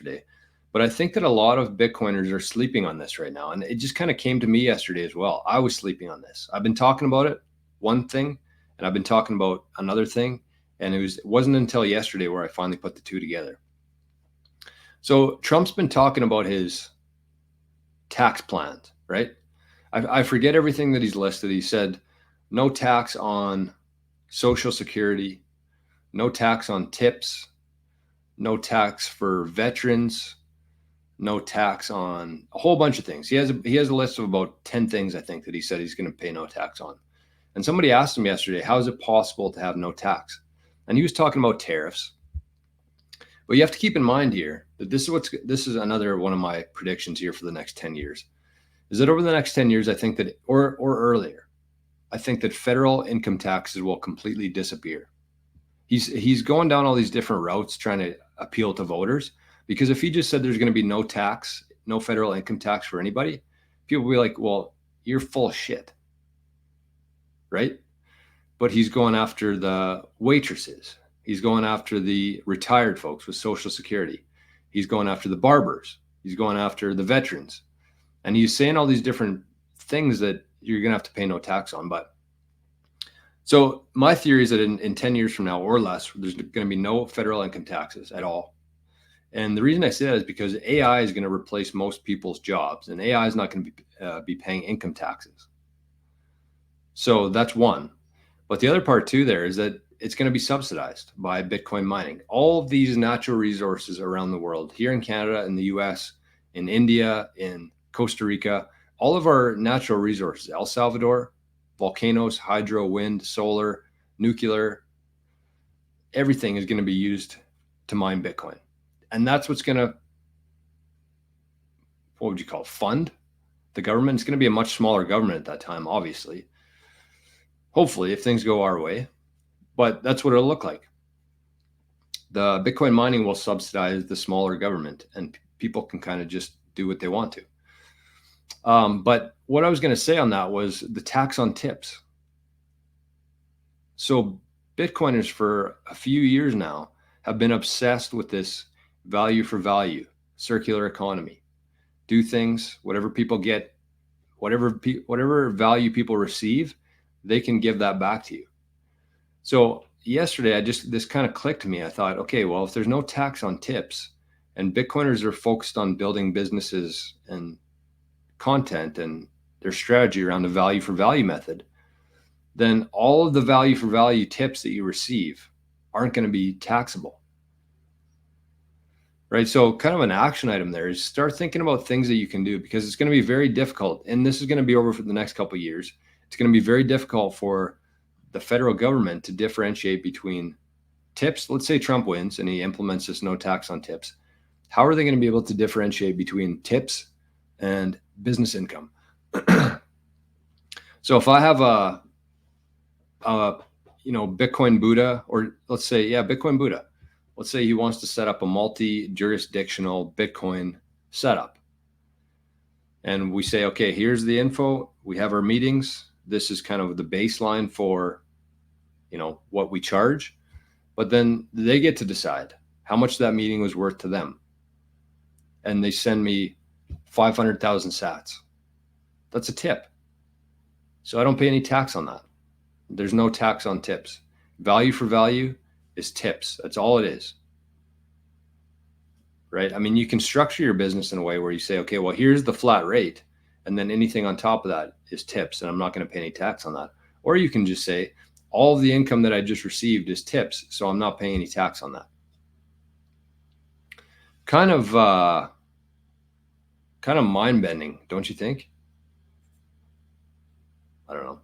yesterday. But I think that a lot of Bitcoiners are sleeping on this right now. And it just kind of came to me yesterday as well. I was sleeping on this. I've been talking about it, one thing, and I've been talking about another thing. And it wasn't until yesterday where I finally put the two together. So Trump's been talking about his tax plans, right? I forget everything that he's listed. He said no tax on Social Security, no tax on tips, no tax for veterans, no tax on a whole bunch of things. He has a list of about 10 things, I think, that he said he's going to pay no tax on. And somebody asked him yesterday, how is it possible to have no tax? And he was talking about tariffs. But you have to keep in mind here that this is another one of my predictions here for the next 10 years. Is that over the next 10 years, I think that, or earlier, I think that federal income taxes will completely disappear. He's going down all these different routes trying to appeal to voters, because if he just said there's going to be no tax, no federal income tax for anybody, people will be like, well, you're full of shit, right? But he's going after the waitresses. He's going after the retired folks with Social Security. He's going after the barbers. He's going after the veterans. And he's saying all these different things that you're going to have to pay no tax on. But so my theory is that in 10 years from now or less, there's going to be no federal income taxes at all. And the reason I say that is because AI is going to replace most people's jobs, and AI is not going to be paying income taxes. So that's one. But the other part too there is that it's going to be subsidized by Bitcoin mining. All of these natural resources around the world, here in Canada, in the US, in India, in Costa Rica, all of our natural resources, El Salvador, volcanoes, hydro, wind, solar, nuclear, everything is going to be used to mine Bitcoin. And that's what's going to, what would you call it, fund the government. It's going to be a much smaller government at that time, obviously. Hopefully, if things go our way. But that's what it'll look like. The Bitcoin mining will subsidize the smaller government, and people can kind of just do what they want to. But what I was going to say on that was the tax on tips. So Bitcoiners for a few years now have been obsessed with this value for value, circular economy. Do things, whatever people get, whatever value people receive, they can give that back to you. So yesterday, this kind of clicked to me. I thought, okay, well, if there's no tax on tips and Bitcoiners are focused on building businesses and content and their strategy around the value for value method, then all of the value for value tips that you receive aren't going to be taxable. Right? So kind of an action item there is start thinking about things that you can do, because it's going to be very difficult. And this is going to be over for the next couple of years. It's going to be very difficult for the federal government to differentiate between tips. Let's say Trump wins and he implements this no tax on tips. How are they going to be able to differentiate between tips and business income? So if I have a Bitcoin Buddha, or let's say, Bitcoin Buddha, let's say he wants to set up a multi-jurisdictional Bitcoin setup. And we say, okay, here's the info. We have our meetings. This is kind of the baseline for, what we charge. But then they get to decide how much that meeting was worth to them. And they send me 500,000 sats. That's a tip. So I don't pay any tax on that. There's no tax on tips. Value for value is tips. That's all it is. Right? I mean, you can structure your business in a way where you say, okay, well, here's the flat rate, and then anything on top of that is tips, and I'm not going to pay any tax on that. Or you can just say, all of the income that I just received is tips, so I'm not paying any tax on that. Kind of mind-bending, don't you think? I don't know.